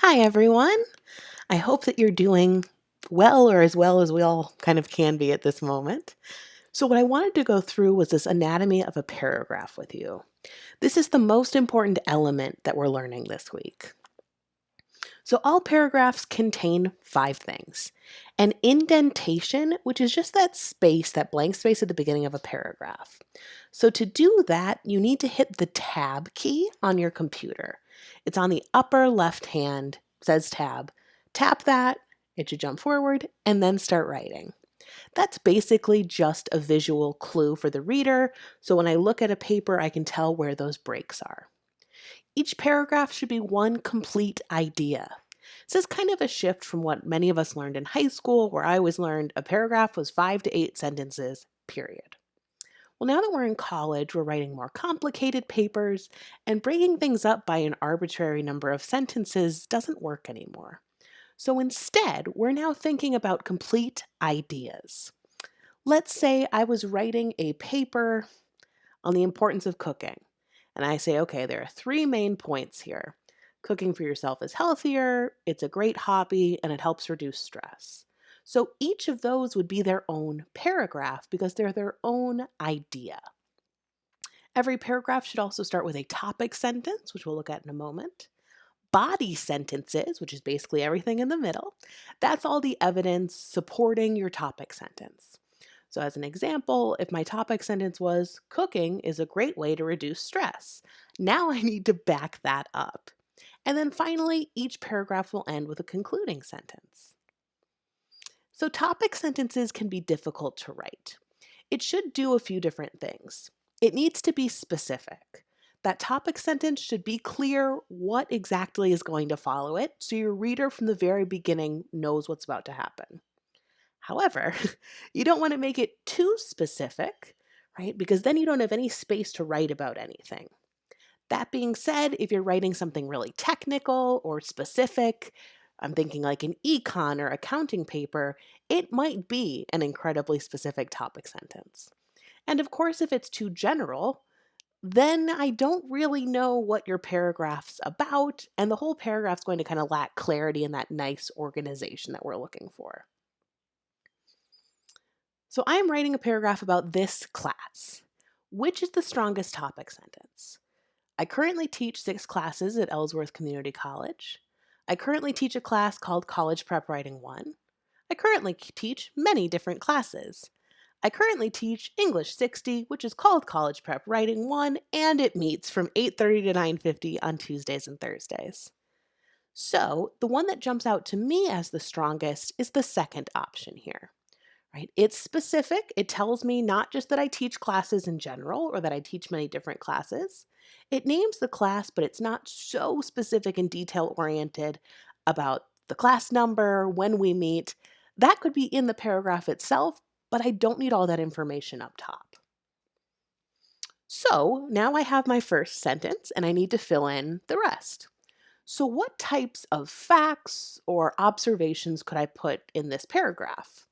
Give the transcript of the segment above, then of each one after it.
Hi, everyone. I hope that you're doing well as we all kind of can be at this moment. So, what I wanted to go through was this anatomy of a paragraph with you. This is the most important element that we're learning this week. So, all paragraphs contain five things: an indentation, which is just that space, that blank space at the beginning of a paragraph. So, to do that, you need to hit the tab key on your computer. It's on the upper left hand, says tab. Tap that, it should jump forward, and then start writing. That's basically just a visual clue for the reader, so when I look at a paper, I can tell where those breaks are. Each paragraph should be one complete idea. This is kind of a shift from what many of us learned in high school, where I always learned a paragraph was 5 to 8 sentences, period. Well, now that we're in college, we're writing more complicated papers, and breaking things up by an arbitrary number of sentences doesn't work anymore. So instead, we're now thinking about complete ideas. Let's say I was writing a paper on the importance of cooking. And I say, okay, there are three main points here. Cooking for yourself is healthier, it's a great hobby, and it helps reduce stress. So each of those would be their own paragraph because they're their own idea. Every paragraph should also start with a topic sentence, which we'll look at in a moment. Body sentences, which is basically everything in the middle, that's all the evidence supporting your topic sentence. So, as an example, if my topic sentence was cooking is a great way to reduce stress, now I need to back that up. And then finally, each paragraph will end with a concluding sentence. So, topic sentences can be difficult to write. It should do a few different things. It needs to be specific. That topic sentence should be clear what exactly is going to follow it so your reader from the very beginning knows what's about to happen. However, you don't want to make it too specific, right? Because then you don't have any space to write about anything. That being said, if you're writing something really technical or specific, I'm thinking like an econ or accounting paper, it might be an incredibly specific topic sentence. And of course, if it's too general, then I don't really know what your paragraph's about, and the whole paragraph's going to kind of lack clarity and that nice organization that we're looking for. So I'm writing a paragraph about this class. Which is the strongest topic sentence? I currently teach 6 classes at Ellsworth Community College. I currently teach a class called College Prep Writing 1. I currently teach many different classes. I currently teach English 60, which is called College Prep Writing 1, and it meets from 8:30 to 9:50 on Tuesdays and Thursdays. So, the one that jumps out to me as the strongest is the second option here. Right? It's specific. It tells me not just that I teach classes in general or that I teach many different classes. It names the class, but it's not so specific and detail oriented about the class number, when we meet. That could be in the paragraph itself, but I don't need all that information up top. So now I have my first sentence and I need to fill in the rest. So, what types of facts or observations could I put in this paragraph?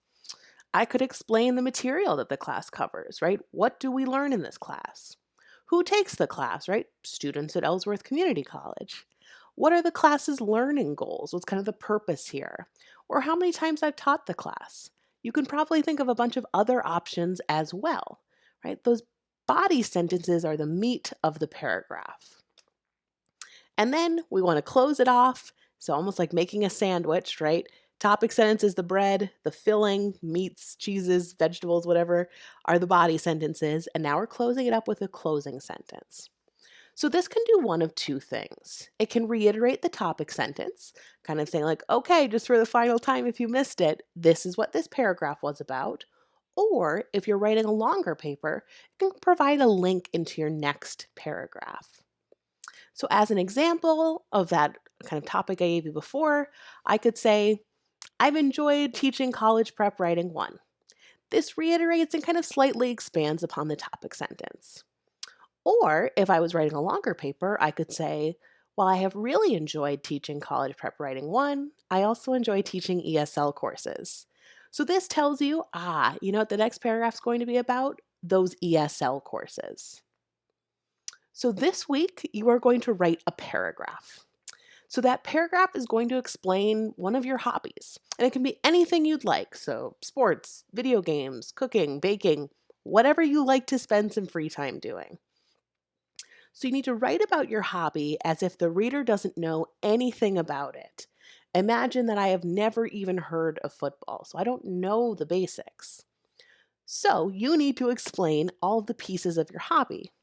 I could explain the material that the class covers, right? What do we learn in this class? Who takes the class, right? Students at Ellsworth Community College. What are the class's learning goals? What's kind of the purpose here? Or how many times I've taught the class? You can probably think of a bunch of other options as well, right? Those body sentences are the meat of the paragraph. And then we want to close it off. So almost like making a sandwich, right? Topic sentence is the bread, the filling, meats, cheeses, vegetables, whatever, are the body sentences. And now we're closing it up with a closing sentence. So this can do one of two things. It can reiterate the topic sentence, kind of saying like, okay, just for the final time, if you missed it, this is what this paragraph was about. Or if you're writing a longer paper, it can provide a link into your next paragraph. So, as an example of that kind of topic I gave you before, I could say, I've enjoyed teaching college prep writing 1. This reiterates and kind of slightly expands upon the topic sentence. Or if I was writing a longer paper, I could say, while I have really enjoyed teaching college prep writing 1, I also enjoy teaching ESL courses. So this tells you, you know what the next paragraph is going to be about? Those ESL courses. So this week, you are going to write a paragraph. So that paragraph is going to explain one of your hobbies, and it can be anything you'd like. So, sports, video games, cooking, baking, whatever you like to spend some free time doing. So, you need to write about your hobby as if the reader doesn't know anything about it. Imagine that I have never even heard of football, so I don't know the basics. So, you need to explain all of the pieces of your hobby.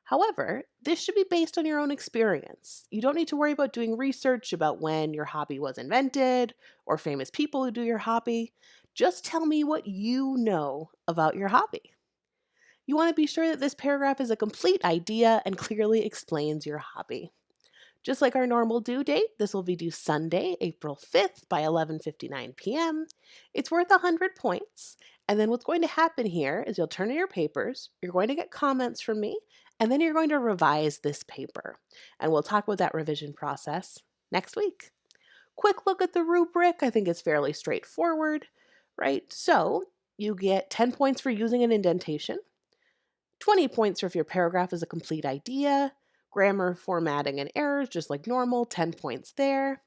However, this should be based on your own experience. You don't need to worry about doing research about when your hobby was invented or famous people who do your hobby. Just tell me what you know about your hobby. You want to be sure that this paragraph is a complete idea and clearly explains your hobby. Just like our normal due date, this will be due Sunday, April 5th by 11:59 p.m. It's worth 100 points. And then what's going to happen here is you'll turn in your papers, you're going to get comments from me, and then you're going to revise this paper. And we'll talk about that revision process next week. Quick look at the rubric. I think it's fairly straightforward, right? So you get 10 points for using an indentation, 20 points for if your paragraph is a complete idea, grammar, formatting, and errors, just like normal, 10 points there.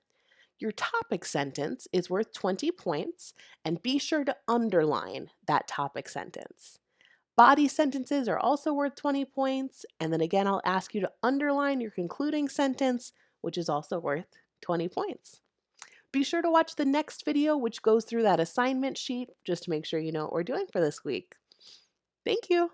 Your topic sentence is worth 20 points, and be sure to underline that topic sentence. Body sentences are also worth 20 points, and then again, I'll ask you to underline your concluding sentence, which is also worth 20 points. Be sure to watch the next video, which goes through that assignment sheet, just to make sure you know what we're doing for this week. Thank you.